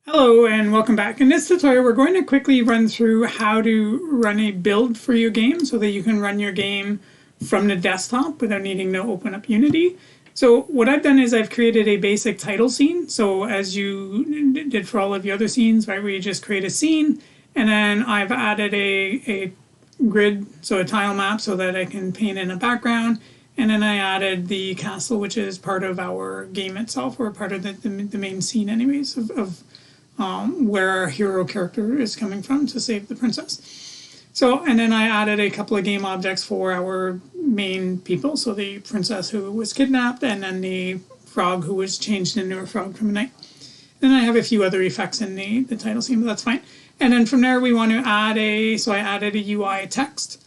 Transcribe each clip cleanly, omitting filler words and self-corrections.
Hello and welcome back. In this tutorial, we're going to quickly run through how to run a build for your game so that you can run your game from the desktop without needing to open up Unity. So what I've done is I've created a basic title scene. So as you did for all of the other scenes, right, where you just create a scene, and then I've added a grid, so a tile map so that I can paint in a background. And then I added the castle, which is part of our game itself, or part of the main scene anyways, of where our hero character is coming from to save the princess. So, and then I added a couple of game objects for our main people. So the princess who was kidnapped, and then the frog who was changed into a frog from a knight. Then I have a few other effects in the title scene, but that's fine. And then from there we want to add so I added a UI text.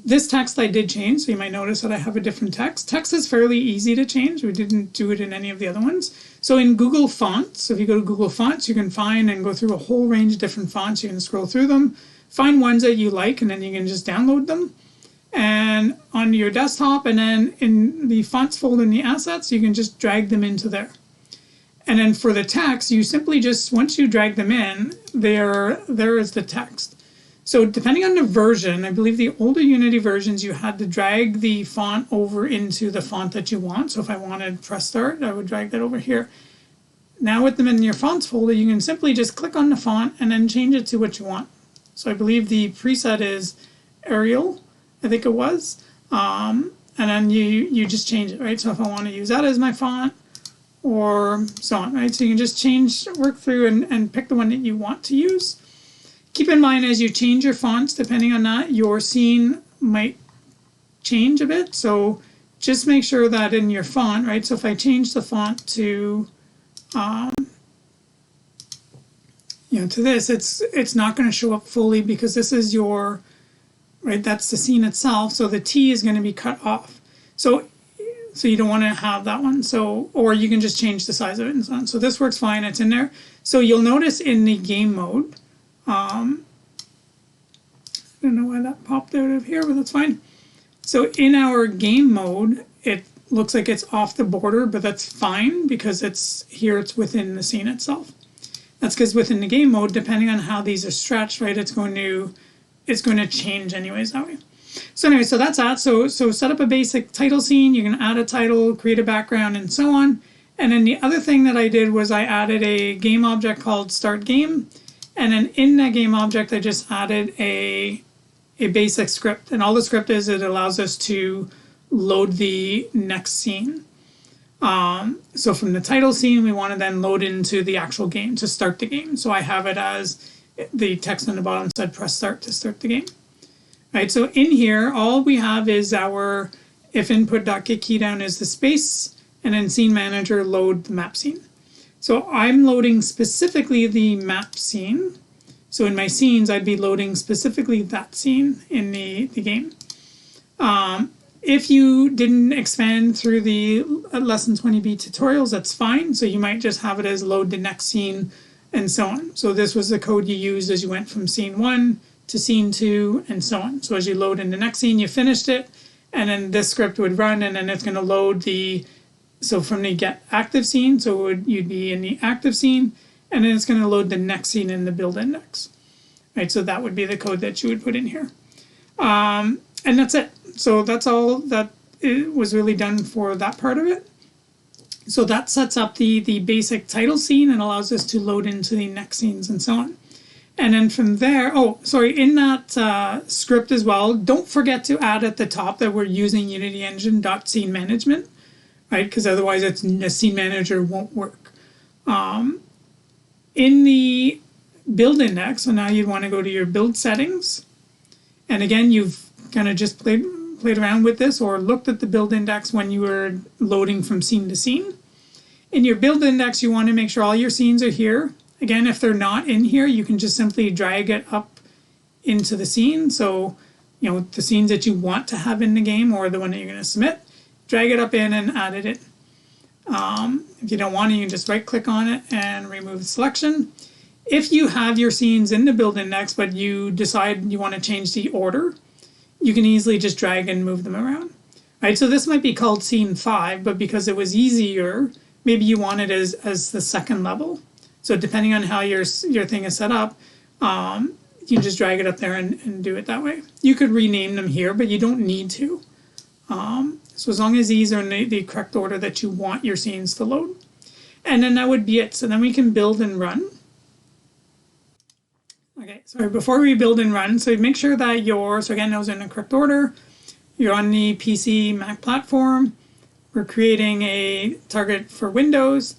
This text I did change, so you might notice that I have a different text. Text is fairly easy to change. We didn't do it in any of the other ones. So in Google Fonts, if you go to Google Fonts, you can find and go through a whole range of different fonts. You can scroll through them, find ones that you like, and then you can just download them. And on your desktop, and then in the fonts folder in the assets, you can just drag them into there. And then for the text, you simply just, once you drag them in, there is the text. So depending on the version, I believe the older Unity versions, you had to drag the font over into the font that you want. So if I wanted Press Start, I would drag that over here. Now with them in your fonts folder, you can simply just click on the font and then change it to what you want. So I believe the preset is Arial, I think it was. And then you just change it, right? So if I want to use that as my font, or so on, right? So you can just work through and pick the one that you want to use. Keep in mind as you change your fonts, depending on that, your scene might change a bit. So just make sure that in your font, right? So if I change the font to, to this, it's not going to show up fully because this is your, right? That's the scene itself. So the T is going to be cut off. So you don't want to have that one. So, or you can just change the size of it and so on. So this works fine. It's in there. So you'll notice in the game mode, I don't know why that popped out of here, but that's fine. So in our game mode, it looks like it's off the border, but that's fine because it's within the scene itself. That's because within the game mode, depending on how these are stretched, right, it's going to change anyways that way. So anyway, so that's that. So set up a basic title scene. You can add a title, create a background, and so on. And then the other thing that I did was I added a game object called Start Game. And then in that game object, I just added a basic script. And all the script is, it allows us to load the next scene. So from the title scene, we want to then load into the actual game to start the game. So I have it as the text on the bottom said, press start to start the game. Right, so in here, all we have is our if input.getKeyDown is the space, and then scene manager load the map scene. So I'm loading specifically the map scene. So in my scenes, I'd be loading specifically that scene in the game. If you didn't expand through the Lesson 20B tutorials, that's fine. So you might just have it as load the next scene and so on. So this was the code you used as you went from scene 1 to scene 2 and so on. So as you load in the next scene, you finished it, and then this script would run, and then it's going to load so from the get active scene, so you'd be in the active scene, and then it's going to load the next scene in the build index. Right, so that would be the code that you would put in here. And that's it. So that's all that it was really done for that part of it. So that sets up the basic title scene and allows us to load into the next scenes and so on. And then from there, in that script as well, don't forget to add at the top that we're using Unity Engine.scene management, right? Because otherwise the scene manager won't work. In the build index, so now you'd want to go to your build settings. And again, you've kind of just played around with this or looked at the build index when you were loading from scene to scene. In your build index, you want to make sure all your scenes are here. Again, if they're not in here, you can just simply drag it up into the scene. So, the scenes that you want to have in the game or the one that you're going to submit, drag it up in and add it in. If you don't want to, you can just right click on it and remove the selection. If you have your scenes in the build index, but you decide you want to change the order, you can easily just drag and move them around. Right, so this might be called scene 5, but because it was easier, maybe you want it as the second level. So depending on how your thing is set up, you can just drag it up there and do it that way. You could rename them here, but you don't need to. So as long as these are in the correct order that you want your scenes to load. And then that would be it. So then we can build and run. Okay, so before we build and run, so make sure that so again, those are in the correct order. You're on the PC Mac platform. We're creating a target for Windows,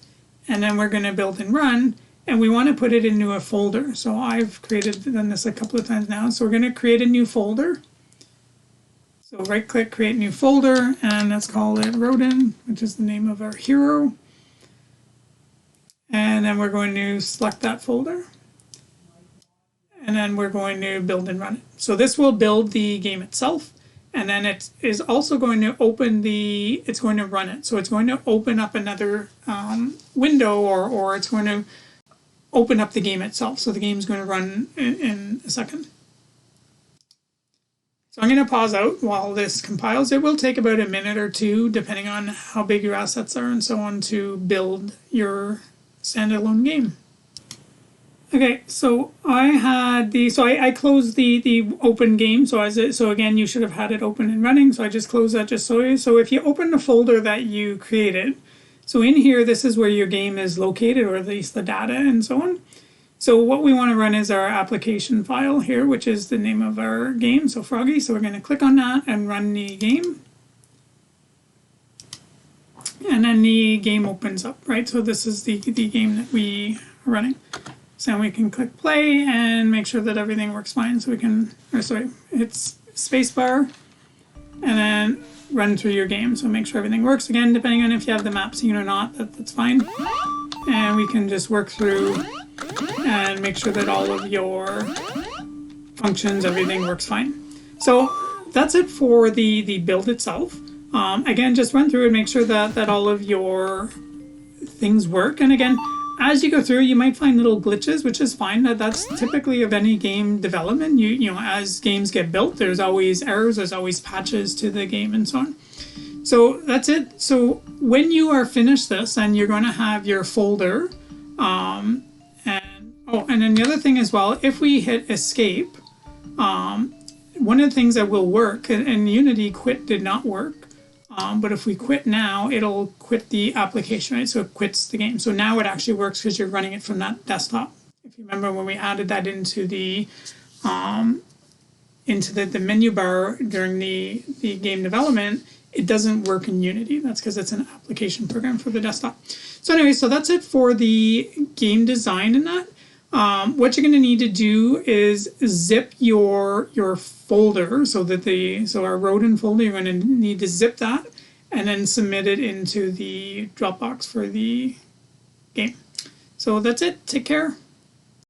and then we're going to build and run, and we want to put it into a folder. So I've done this a couple of times now. So we're going to create a new folder. So right click, create new folder, and let's call it Rodin, which is the name of our hero. And then we're going to select that folder. And then we're going to build and run it. So this will build the game itself. And then it is also going to it's going to run it. So it's going to open up another window, or it's going to open up the game itself. So the game is going to run in a second. So I'm going to pause out while this compiles. It will take about a minute or two, depending on how big your assets are and so on, to build your standalone game. Okay, so I closed the open game. So again, you should have had it open and running. So I just closed that just so. So if you open the folder that you created, so in here, this is where your game is located, or at least the data and so on. So what we want to run is our application file here, which is the name of our game, so Froggy. So we're going to click on that and run the game. And then the game opens up, right? So this is the game that we are running. So we can click play and make sure that everything works fine. So we can, it's spacebar, and then run through your game. So make sure everything works. Again, depending on if you have the map seen or not, that's fine. And we can just work through and make sure that all of your functions, everything works fine. So that's it for the build itself. Again, just run through and make sure that all of your things work. And again, as you go through, you might find little glitches, which is fine. That's typically of any game development. You know, as games get built, there's always errors, there's always patches to the game and so on. So that's it. So when you are finished this, and you're going to have your folder, and then the other thing as well, if we hit escape, one of the things that will work, and Unity quit did not work, but if we quit now, it'll quit the application, right? So it quits the game. So now it actually works because you're running it from that desktop. If you remember when we added that into the menu bar during the game development, it doesn't work in Unity. That's because it's an application program for the desktop. So anyway, so that's it for the game design in that. What you're going to need to do is zip your folder, so our Rodin folder, you're going to need to zip that and then submit it into the Dropbox for the game. So that's it. Take care.